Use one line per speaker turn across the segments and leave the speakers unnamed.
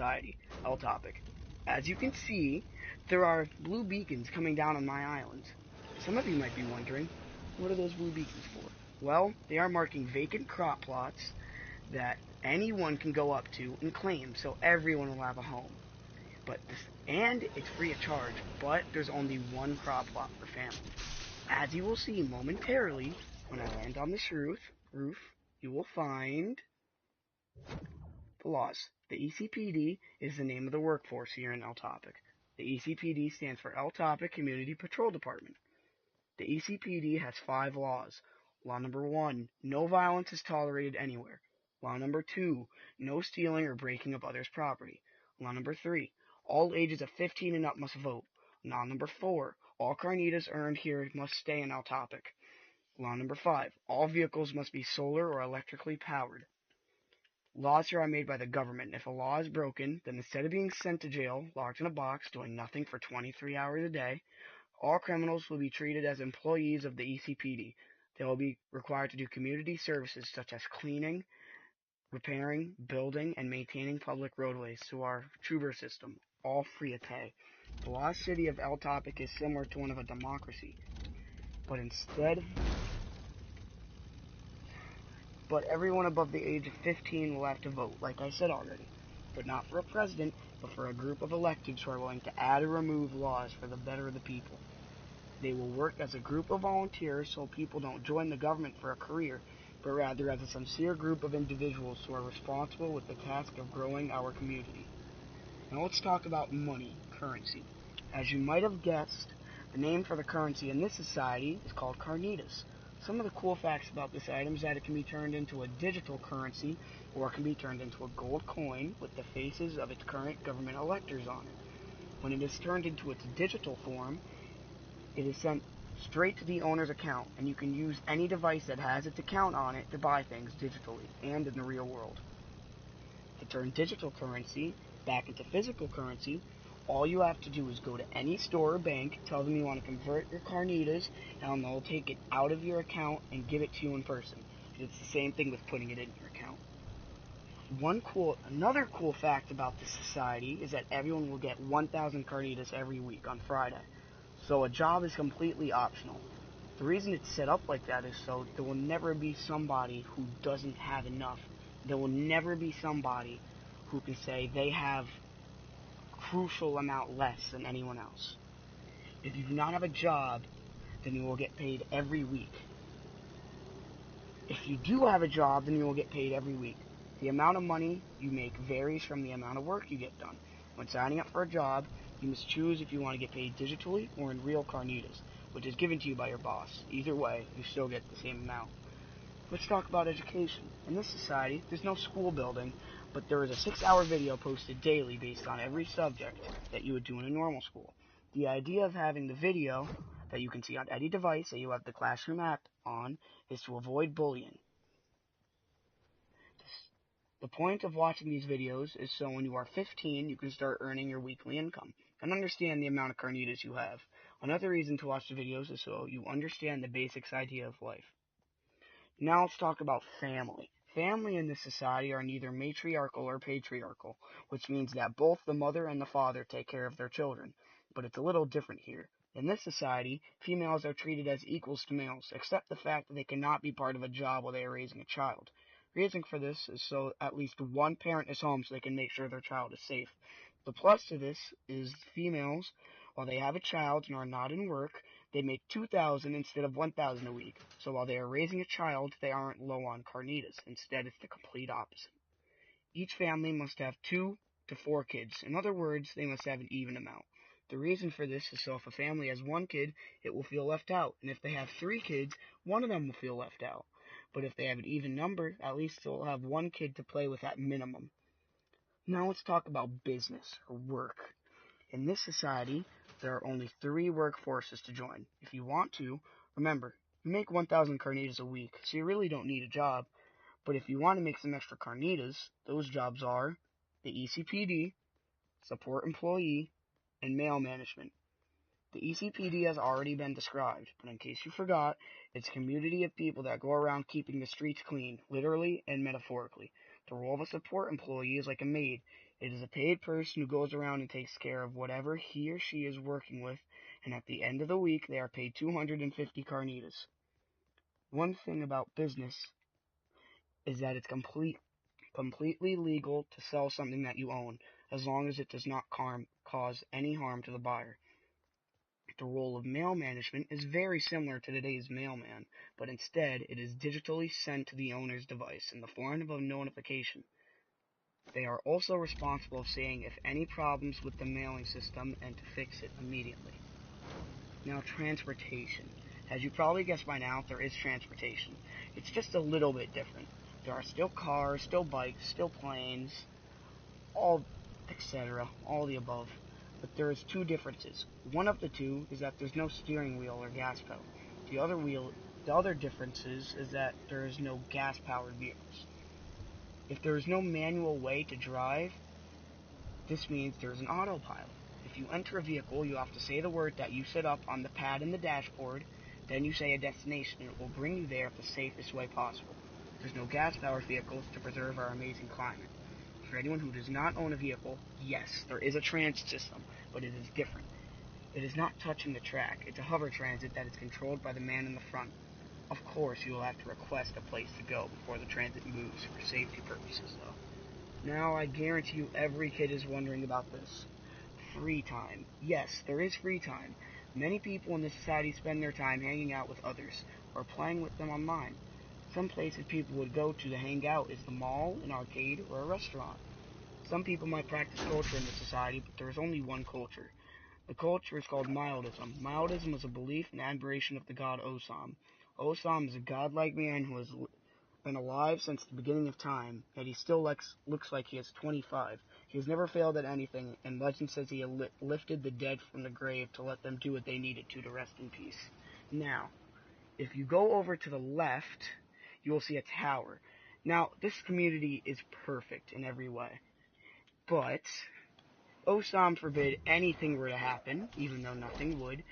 society, L topic. As you can see, there are blue beacons coming down on my island. Some of you might be wondering, what are those blue beacons for? Well, they are marking vacant crop plots that anyone can go up to and claim, so everyone will have a home. And it's free of charge, but there's only one crop plot per family. As you will see momentarily, when I land on this roof, you will find the laws. The ECPD is the name of the workforce here in El Topic. The ECPD stands for El Topic Community Patrol Department. The ECPD has 5 laws. Law number 1, no violence is tolerated anywhere. Law number 2, no stealing or breaking of others' property. Law number 3, all ages of 15 and up must vote. Law number 4, all carnitas earned here must stay in El Topic. Law number 5, all vehicles must be solar or electrically powered. Laws here are made by the government. If a law is broken, then instead of being sent to jail, locked in a box, doing nothing for 23 hours a day, all criminals will be treated as employees of the ECPD. They will be required to do community services such as cleaning, repairing, building, and maintaining public roadways through our Truber system, all free of pay. The lost city of El Topic is similar to one of a democracy, but everyone above the age of 15 will have to vote, like I said already. But not for a president, but for a group of electeds who are willing to add or remove laws for the better of the people. They will work as a group of volunteers so people don't join the government for a career, but rather as a sincere group of individuals who are responsible with the task of growing our community. Now let's talk about money, currency. As you might have guessed, the name for the currency in this society is called carnitas. Some of the cool facts about this item is that it can be turned into a digital currency, or it can be turned into a gold coin with the faces of its current government electors on it. When it is turned into its digital form, it is sent straight to the owner's account, and you can use any device that has its account on it to buy things digitally and in the real world. To turn digital currency back into physical currency, all you have to do is go to any store or bank, tell them you want to convert your carnitas, and they'll take it out of your account and give it to you in person. It's the same thing with putting it in your account. Another cool fact about this society is that everyone will get 1,000 carnitas every week on Friday. So a job is completely optional. The reason it's set up like that is so there will never be somebody who doesn't have enough. There will never be somebody who can say they have crucial amount less than anyone else. If you do not have a job, then you will get paid every week. If you do have a job, then you will get paid every week. The amount of money you make varies from the amount of work you get done. When signing up for a job, you must choose if you want to get paid digitally or in real carnitas, which is given to you by your boss. Either way, you still get the same amount. Let's talk about education. In this society, there's no school building, but there is a 6-hour video posted daily based on every subject that you would do in a normal school. The idea of having the video that you can see on any device that you have the classroom app on is to avoid bullying. The point of watching these videos is so when you are 15, you can start earning your weekly income and understand the amount of carnitas you have. Another reason to watch the videos is so you understand the basics idea of life. Now let's talk about family. Family in this society are neither matriarchal or patriarchal, which means that both the mother and the father take care of their children. But it's a little different here. In this society, females are treated as equals to males, except the fact that they cannot be part of a job while they are raising a child. Reason for this is so at least one parent is home so they can make sure their child is safe. The plus to this is females, while they have a child and are not in work, they make $2,000 instead of $1,000 a week. So while they are raising a child, they aren't low on carnitas. Instead, it's the complete opposite. Each family must have 2 to 4 kids. In other words, they must have an even amount. The reason for this is so if a family has 1 kid, it will feel left out. And if they have 3 kids, one of them will feel left out. But if they have an even number, at least they'll have 1 kid to play with at minimum. Now let's talk about business or work. In this society, there are only 3 workforces to join. If you want to, remember, you make 1,000 carnitas a week, so you really don't need a job. But if you want to make some extra carnitas, those jobs are the ECPD, support employee, and mail management. The ECPD has already been described, but in case you forgot, it's a community of people that go around keeping the streets clean, literally and metaphorically. The role of a support employee is like a maid. It is a paid person who goes around and takes care of whatever he or she is working with, and at the end of the week they are paid 250 carnitas. One thing about business is that it's completely legal to sell something that you own, as long as it does not cause any harm to the buyer. The role of mail management is very similar to today's mailman, but instead it is digitally sent to the owner's device in the form of a notification. They are also responsible for seeing if any problems with the mailing system and to fix it immediately. Now, transportation. As you probably guessed by now, there is transportation. It's just a little bit different. There are still cars, still bikes, still planes, all etc., all the above. But there is two differences. One of the two is that there's no steering wheel or gas pedal. The other difference is that there is no gas-powered vehicles. If there is no manual way to drive, this means there is an autopilot. If you enter a vehicle, you have to say the word that you set up on the pad in the dashboard, then you say a destination, and it will bring you there the safest way possible. There's no gas-powered vehicles to preserve our amazing climate. For anyone who does not own a vehicle, yes, there is a transit system, but it is different. It is not touching the track. It's a hover transit that is controlled by the man in the front. Of course, you will have to request a place to go before the transit moves for safety purposes, though. Now, I guarantee you every kid is wondering about this. Free time. Yes, there is free time. Many people in this society spend their time hanging out with others, or playing with them online. Some places people would go to hang out is the mall, an arcade, or a restaurant. Some people might practice culture in this society, but there is only one culture. The culture is called Mildism. Mildism is a belief and admiration of the god Osam. Osam is a godlike man who has been alive since the beginning of time, yet he still looks like he is 25. He has never failed at anything, and legend says he lifted the dead from the grave to let them do what they needed to rest in peace. Now, if you go over to the left, you will see a tower. Now, this community is perfect in every way, but Osam forbid anything were to happen, even though nothing would.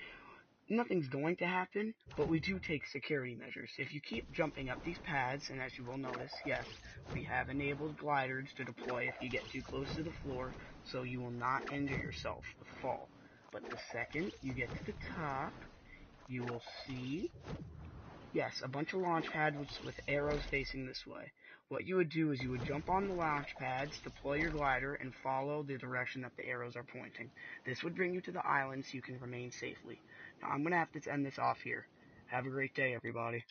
Nothing's going to happen, but we do take security measures. If you keep jumping up these paths, and as you will notice, yes, we have enabled gliders to deploy if you get too close to the floor, so you will not injure yourself with fall. But the second you get to the top, you will see, yes, a bunch of launch pads with arrows facing this way. What you would do is you would jump on the launch pads, deploy your glider, and follow the direction that the arrows are pointing. This would bring you to the island so you can remain safely. Now, I'm going to have to end this off here. Have a great day, everybody.